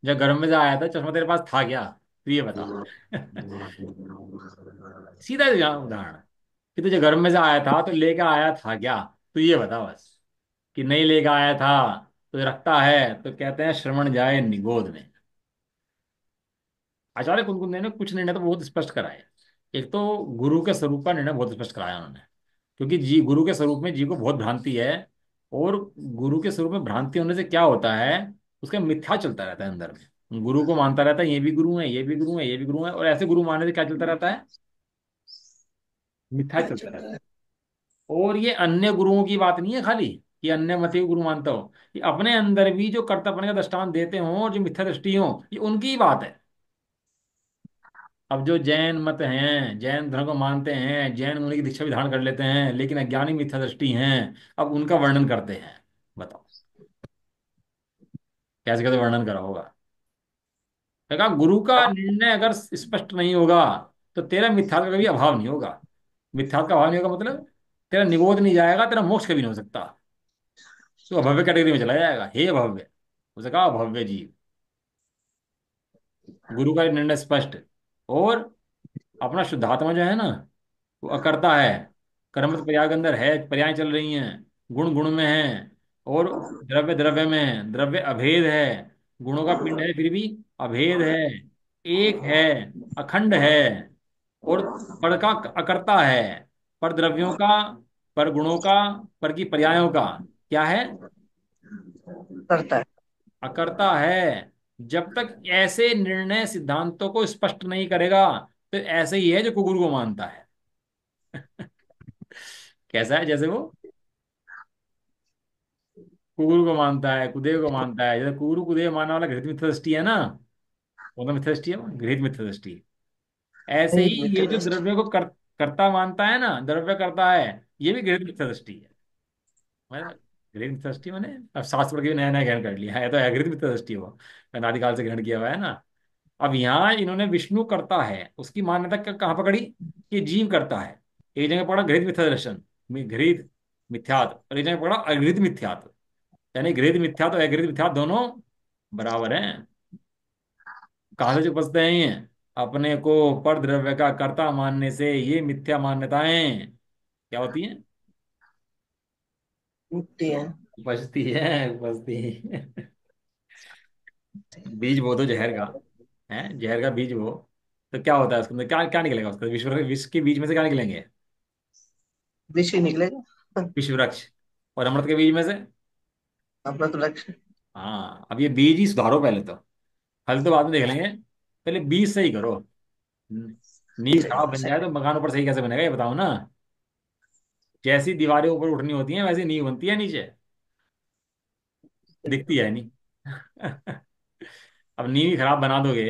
जब घर में से आया था, चश्मा तेरे पास था क्या? तू ये बता। सीधा उदाहरण, कि तुझे घर में से आया था तो लेके आया था क्या? तू ये बता बस। कि नहीं लेके आया था, तो रखता है, तो कहते हैं श्रवण जाए निगोद में। आचार्य कुलकुंद ने कुछ निर्णय तो बहुत स्पष्ट कराए। एक तो गुरु के स्वरूप का निर्णय बहुत स्पष्ट कराया उन्होंने, क्योंकि जी गुरु के स्वरूप में जी को बहुत भ्रांति है। और गुरु के स्वरूप में भ्रांति होने से क्या होता है, उसका मिथ्या चलता रहता है अंदर में। गुरु को मानता रहता है, ये भी गुरु है, ये भी गुरु है, ये भी गुरु है, और ऐसे गुरु मानने से क्या चलता रहता है? मिथ्या चलता रहता सकता है। है। और ये अन्य गुरुओं की बात नहीं है खाली, कि अन्य मत गुरु मानता हो। ये अपने अंदर भी जो कर्तव्य का दृष्टांत देते हो और जो मिथ्या दृष्टि हो, ये उनकी ही बात है। अब जो जैन मत हैं, जैन धर्म को मानते हैं, जैन मुनि की दीक्षा भी धारण कर लेते हैं, लेकिन अज्ञानी मिथ्या दृष्टि हैं, अब उनका वर्णन करते हैं। बताओ कैसे कैसे वर्णन करा होगा? कहा गुरु का निर्णय अगर स्पष्ट नहीं होगा, तो तेरा मिथ्यात्व का कभी अभाव नहीं होगा। मिथ्यात्व का अभाव नहीं होगा मतलब तेरा निबोध नहीं जाएगा, तेरा मोक्ष कभी नहीं हो सकता। तो अभव्य कैटेगरी में चला जाएगा, हे अभव्य। उसे कहा अभव्य जीव। गुरु का निर्णय स्पष्ट। और अपना शुद्धात्मा जो है ना, वो अकर्ता है। कर्म तो पर्याय के अंदर है, पर्याय चल रही हैं। गुण गुण में है। और द्रव्य द्रव्य में है, द्रव्य अभेद है। गुणों का पिंड है फिर भी अभेद है। एक है, अखंड है। और पर का अकर्ता है। पर द्रव्यों का, पर गुणों का, पर की पर्यायों का क्या है? करता है। अकर्ता है। जब तक ऐसे निर्णय सिद्धांतों को स्पष्ट नहीं करेगा, तो ऐसे ही है जो कुकुर को मानता है। कैसा है? जैसे वो कुकुर को मानता है, कुदेव को मानता है। जैसे कुकुर कुदेव मानने वाला घृत मिथ्या दृष्टि है ना, वो तो मिथ्या दृष्टि है, वो घृत मिथ्या दृष्टि है। ऐसे नहीं ही मित्र ये जो दृष्टि। द्रव्य को कर्ता मानता है ना, द्रव्य करता है, ये भी घृत मिथ्या दृष्टि है। मतलब घृत मिथ्या दृष्टि मैंने अब शास्त्र के भी नया नया ग्रहण कर लिया है, तो घृत मिथ्या दृष्टि हो, अनादिकाल से ग्रहण किया हुआ है ना। अब यहाँ इन्होंने विष्णु करता है उसकी मान्यता कहाँ पकड़ी? कि जीव करता है। एक जगह पढ़ा घृत मिथ्या दर्शन, घृत मिथ्यात, और एक जगह पढ़ा अघृत मिथ्यात। यानी घृत मिथ्यात और अघृत मिथ्यात दोनों बराबर हैं। कहाँ से जो उपजते हैं ये? अपने को पर द्रव्य का कर्ता मानने से ये मिथ्या मान्यताएं क्या होती हैं? मुक्ति है। उपजती है, उपजती है। बीज बो दो जहर का, है जहर का बीज वो, तो क्या होता है उसके अंदर? क्या क्या निकलेगा उसका? विश्व विश्व के बीज में से क्या निकलेंगे? विष ही निकलेगा। विश्व वृक्ष। और अमृत के बीज में से? अपना तो लक्ष्य। हाँ, अब ये बीज ही सुधारो पहले तो। फल तो बाद में देख लेंगे, पहले बीज सही करो। नींव खराब बन जाए सही। तो मकान ऊपर सही कैसे बनेगा, ये बताओ ना। जैसी दीवारें ऊपर उठनी होती हैं, वैसी नींव बनती है नीचे, दिखती है नहीं। अब नींव ही खराब बना दोगे,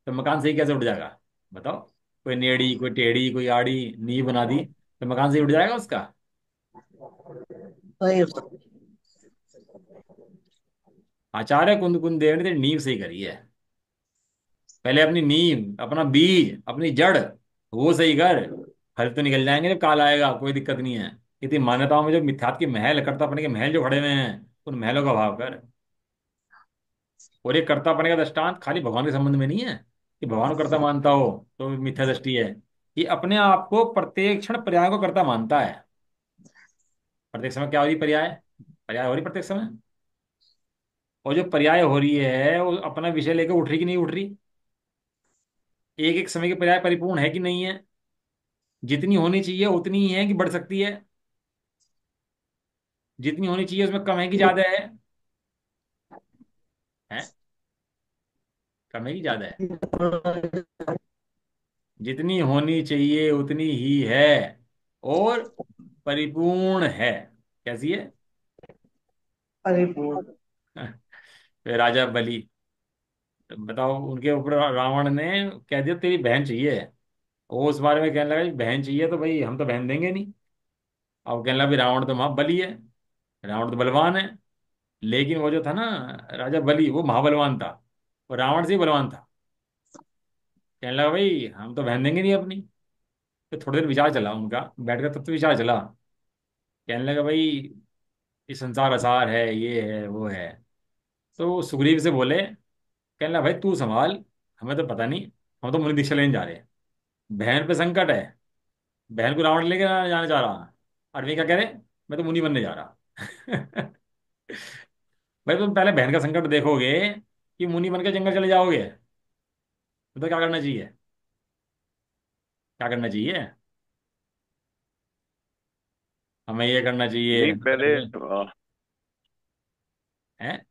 तो मकान सही कैसे उठ जाएगा? बताओ। कोई नेड़ी, कोई टेढ़ी, कोई आड़ी नींव बना दी, तो मकान सही उठ जाएगा उसका? सही हो सकता। आचार्य कुंद कुंद देव ने तो नींव सही करी है। पहले अपनी नींव, अपना बीज, अपनी जड़, वो सही कर। फल तो निकल जाएंगे जब काल आएगा, कोई दिक्कत नहीं है। इतनी मान्यताओं में जो मिथ्यात के महल, कर्तापने के महल जो खड़े हुए हैं, उन महलों का भाव कर। और ये कर्तापने का दृष्टांत खाली भगवान के संबंध में नहीं है कि भगवान को कर्ता मानता हो तो मिथ्या दृष्टि है। ये अपने आप को प्रत्येक क्षण पर्याय को कर्ता मानता है। प्रत्येक समय क्या हो रही पर्याय? पर्याय हो रही प्रत्येक समय। और जो पर्याय हो रही है, वो अपना विषय लेकर उठ रही कि नहीं उठ रही? एक एक समय के पर्याय परिपूर्ण है कि नहीं है? जितनी होनी चाहिए उतनी ही है कि बढ़ सकती है? जितनी होनी चाहिए उसमें कम है कि ज्यादा है? है? कम है कि ज्यादा है? जितनी होनी चाहिए उतनी ही है। और परिपूर्ण है। कैसी है? परिपूर्ण। फिर राजा बलि, बताओ, उनके ऊपर रावण ने कह दिया तेरी बहन चाहिए। वो उस बारे में कहने लगा कि बहन चाहिए तो भाई हम तो बहन देंगे नहीं। अब कहने लगा भी रावण तो महाबली है, रावण तो बलवान है। लेकिन वो जो था ना, राजा बलि, वो महाबलवान था, वो रावण से ही बलवान था। कहने लगा भाई हम तो बहन देंगे नहीं अपनी। तो थोड़ी देर विचार चला उनका बैठ कर, तब तो विचार चला। कहने लगा भाई, ये संसार असार है, ये है वो है। तो सुग्रीव से बोले, कहने लगा भाई तू संभाल, हमें तो पता नहीं, हम तो मुनि दीक्षा लेने जा रहे हैं। बहन पे संकट है, बहन को रावण लेके जाने जा रहा। और वे क्या कह रहे, मैं तो मुनि बनने जा रहा। भाई तुम पहले बहन का संकट देखोगे कि मुनि बन के जंगल चले जाओगे? तो क्या करना चाहिए? क्या करना चाहिए? हमें ये करना चाहिए, नहीं पहले हैं?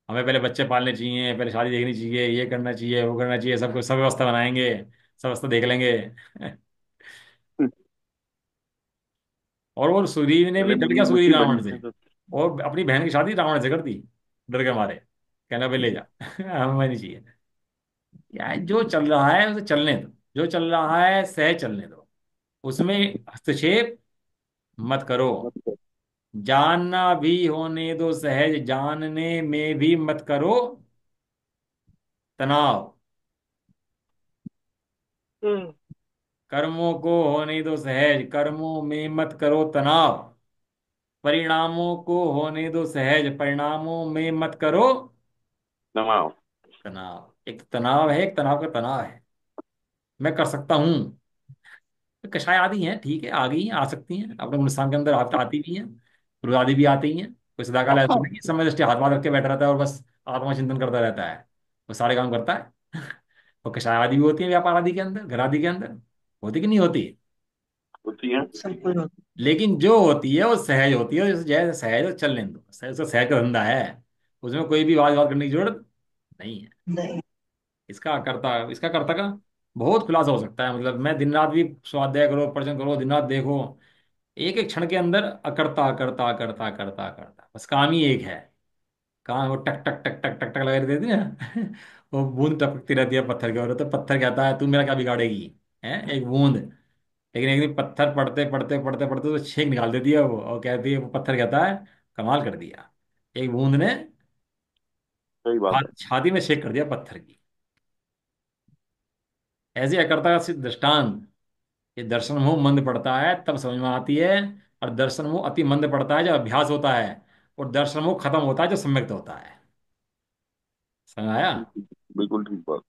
हमें पहले बच्चे पालने चाहिए, पहले शादी देखनी चाहिए, ये करना चाहिए, वो करना चाहिए, सब कुछ, सब व्यवस्था बनाएंगे, सब व्यवस्था देख लेंगे। और वो सुग्रीव ने भी पहले डर गया, मुनि सुग्रीव मुझी रावण बननी से। है तो। और अपनी बहन की शादी रावण से कर दी, डर के मारे। कहना भाई ले जा। हमें नहीं चाहिए। क्या है, जो चल रहा है उसे चलने दो, जो चल रहा है सह चलने दो, उसमें हस्तक्षेप मत करो। मतलब जानना भी होने दो सहज, जानने में भी मत करो तनाव। कर्मों को होने दो सहज, कर्मों में मत करो तनाव। परिणामों को होने दो सहज, परिणामों में मत करो जमाओ। तनाव। एक तनाव है, एक तनाव का तनाव है। मैं कर सकता हूं। कषाय आदि हैं, ठीक है, आ गई हैं, आ सकती हैं अपने हिंदुस्तान के अंदर, आती भी हैं। रुद आदि भी आती ही हैं। कोई सदाकाल ऐसा नहीं कि समय दृष्टि हाथ पाथ रख के बैठा रहता है और बस आत्मचिंतन करता रहता है। वो सारे काम करता है। और कषाय आदि भी होती है व्यापार आदि के अंदर, घर आदि के अंदर। होती कि नहीं होती? होती है। सब कुछ होता लेकिन जो होती है वो सहज होती है, जैसे जैसे सहज है, चलने दो, सहज, उसका सहज का धंधा है। उसमें कोई भी वाद वाद करने की जरूरत नहीं है। नहीं। इसका कर्ता का बहुत खुलासा हो सकता है। मतलब मैं दिन रात भी स्वाध्याय करो, प्रवचन करो, दिन रात देखो, एक एक क्षण के अंदर अकर्ता करता करता करता करता, बस काम ही एक है। काम वो टक टक टक टक टक टक लगा देती है ना। वो बूंद टपकती रहती है पत्थर के ऊपर, तो पत्थर कहता है तू मेरा क्या बिगाड़ेगी, है एक बूंद। लेकिन एक दिन पत्थर पढ़ते पढ़ते पढ़ते पढ़ते तो छेक निकाल देती है वो, और कहती है, वो पत्थर कहता है कमाल कर दिया, एक बूंद ने सही बात है। छाती में छेक कर दिया पत्थर की। ऐसे अकर्ता का सिद्ध दृष्टांत। ये दर्शन मुंह मंद पड़ता है तब समझ में आती है, और दर्शन मुंह अति मंद पड़ता है जब अभ्यास होता है, और दर्शन मुंह खत्म होता है जब सम्यक्त होता है। समझ आया? बिल्कुल ठीक बात।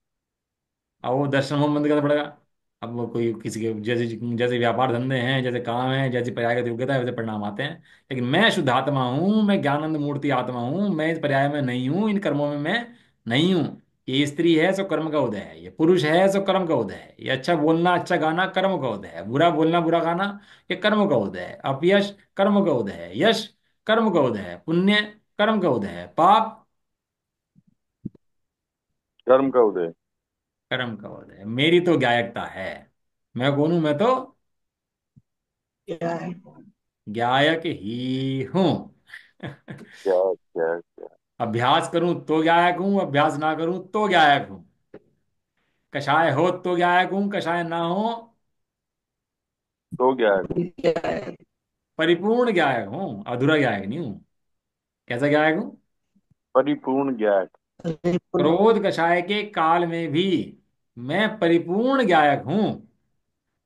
अब वो दर्शन मुंह मंद कैसे पड़ेगा? अब वो कोई किसी के जैसे, जैसे व्यापार धंधे हैं, जैसे काम है, जैसी पर्याय की योग्यता है, वैसे परिणाम आते हैं। लेकिन मैं शुद्ध आत्मा हूँ, मैं ज्ञानंद मूर्ति आत्मा हूँ, मैं इस पर्याय में नहीं हूँ, इन कर्मों में मैं नहीं हूँ। ये स्त्री है सो कर्म का उदय है, ये पुरुष है सो कर्म का उदय है, ये अच्छा बोलना अच्छा गाना कर्म का उदय है, बुरा बोलना बुरा गाना ये कर्म का उदय है, अपयश कर्म का उदय है, यश कर्म का उदय है, पुण्य कर्म का उदय है, पाप कर्म का उदय। कर्म का उदय है। मेरी तो गायकता है। मैं कौन हूं? मैं तो क्या है। गायक ही हूं। क्या क्या क्या। अभ्यास करूं तो गायक हूं, अभ्यास ना करूं तो गायक हूं। कषाय हो तो गायक हूं, कषाय ना हो तो क्या है। क्या है। परिपूर्ण गायक हूं, अधूरा गायक नहीं हूं। कैसा गायक हूं? परिपूर्ण ज्ञान। परिपूर्ण। क्रोध कषाय के काल में भी मैं परिपूर्ण गायक हूं।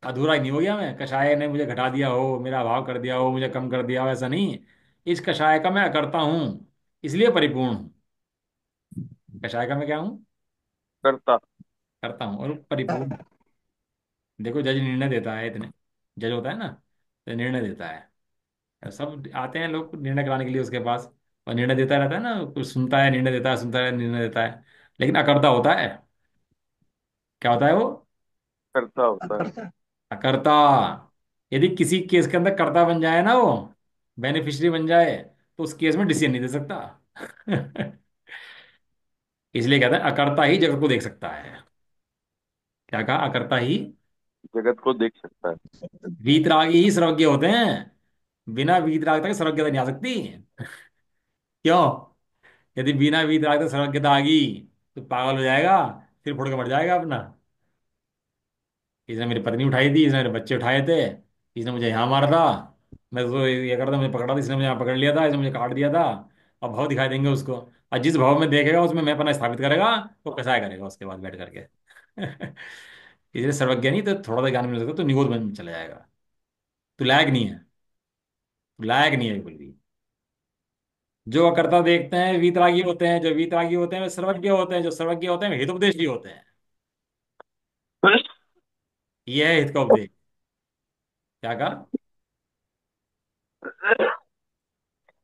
अधूरा नहीं हो गया मैं, कषाय ने मुझे घटा दिया हो, मेरा अभाव कर दिया हो, मुझे कम कर दिया हो, ऐसा नहीं। इस कषाय का मैं करता हूं, इसलिए परिपूर्ण हूं। कषाय का मैं क्या हूं? करता। करता हूं और परिपूर्ण। देखो जज निर्णय देता है इतने, जज होता है ना, तो निर्णय देता है। सब आते हैं लोग निर्णय कराने के लिए उसके पास, और निर्णय देता रहता है ना, कुछ सुनता है निर्णय देता है, सुनता है निर्णय देता है। लेकिन अकर्ता होता है। क्या होता है वो? करता होता है। करता। अकर्ता। यदि किसी केस के अंदर कर्ता बन जाए ना वो, बेनिफिशियरी बन जाए, तो उस केस में डिसीजन नहीं दे सकता। इसलिए कहते हैं अकर्ता ही जगत को देख सकता है। क्या कहा? अकर्ता ही जगत को देख सकता है। वीतरागी ही सर्वज्ञ होते हैं। बिना वीतरागता के सर्वज्ञता नहीं आ सकती। क्यों? यदि बिना वीतराग तक सर्वज्ञता आ गई तो पागल हो जाएगा, फिर फोड़ के मर जाएगा अपना। इसने मेरी पत्नी उठाई थी, इसने मेरे बच्चे उठाए थे, इसने मुझे यहाँ मारा था, मैं तो ये करता, मुझे पकड़ा था, इसने मुझे यहाँ पकड़ लिया था, इसने मुझे काट दिया था। अब भाव दिखाई देंगे उसको, और जिस भाव में देखेगा उसमें मैं अपना स्थापित करेगा, वो कैसा करेगा उसके बाद बैठ करके। इसलिए सर्वज्ञ नहीं, तो थोड़ा सा ज्ञान मिल सकता तो निगोद बन चला जाएगा। तू लायक नहीं है, तू लायक नहीं है बिल्कुल भी। जो अकर्ता देखते हैं वीतरागी होते हैं, जो वीतरागी होते हैं वे सर्वज्ञ होते हैं, जो सर्वज्ञ होते हैं वे हितोपदेशी होते हैं। ये है हित का उपदेश। क्या कहा?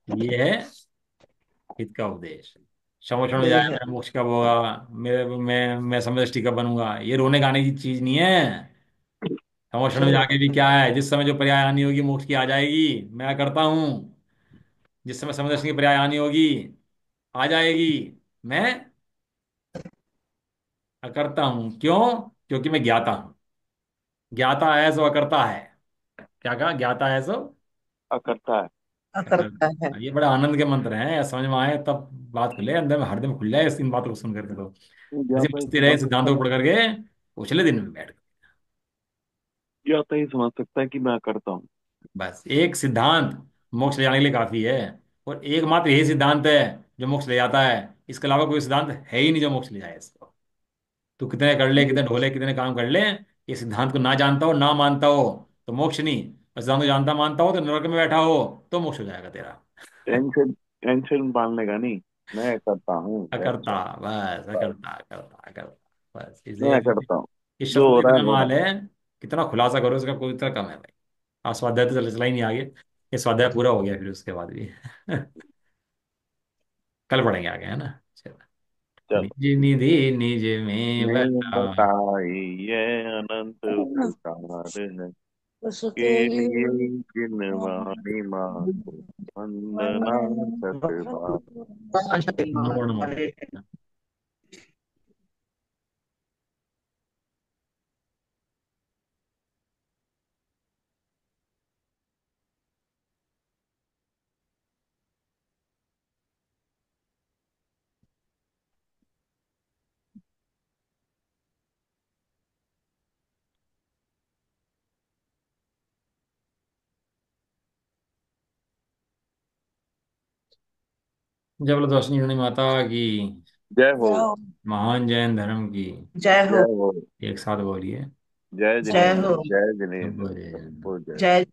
ये है हित का उपदेश। समोषण में यही जाए है। मैं मोक्ष कब होगा, मेरे मैं समदृष्टि कब बनूंगा, ये रोने गाने की चीज नहीं है। समोषण में सही जाके बात। भी क्या है, जिस समय जो पर्याय आनी होगी मोक्ष की आ जाएगी, मैं करता हूँ। जिस समय समदर्शन की पर्याय आनी होगी आ जाएगी, मैं अकर्ता हूँ। क्यों? क्योंकि मैं ज्ञाता हूँ। ज्ञाता है सो अकर्ता है। क्या कहा? ज्ञाता है सो अकर्ता है। करता है। ये बड़े आनंद के मंत्र हैं, समझ में आए तब बात खुले, अंदर में हृदय में खुल जाए इस इन बातों को सुन करके तो। ऐसे ज्ञाता ही बचते समझ रहे सकता सिद्धांतों को है। पढ़ करके उछले दिन में बैठ गए। ज्ञाता ही समझ सकता है कि मैं करता हूँ। बस एक सिद्धांत मोक्ष ले जाने के लिए काफी है। और एकमात्र यही सिद्धांत है जो मोक्ष ले जाता है। इसके अलावा कोई सिद्धांत है ही नहीं जो मोक्ष ले जाए इसको। तू कितने कर ले, कितने ढोले, कितने काम कर ले, ये सिद्धांत को ना जानता हो, ना मानता हो तो मोक्ष नहीं। और सिद्धांत को जानता मानता हो तो नरक में बैठा हो तो मोक्ष हो जाएगा तेरा। टेंशन टेंशन पालने का नहीं, मैं करता हूँ, दैट्स अकर्ता। ऑल। बस बस, अकर्ता अकर्ता अकर्ता, बस इसलिए मैं करता हूँ। इस जो शब्द हो में रहा है इतना हो माल रहा है। कितना खुलासा करो इसका, कोई इतना कम है भाई। आज स्वाध्याय तो चला चला ही नहीं आगे। ये स्वाध्याय पूरा हो गया फिर उसके बाद भी कल पढ़ेंगे आगे, है ना? चलो। है। चलो। निज निधि निज में नहीं बता। बताई ये अनंत उपकार है, के उसके लिए लिए जिन वाणी माँ को वंदना सत बार। जय बोलो रोशनी माता की। जय हो। जाओ। महान जैन धर्म की। जय हो। जय हो। एक साथ बोलिए। जय जय जिनेन्द्र, हो। जय सबको जिनेन्द्र, जय। सबको जय। जय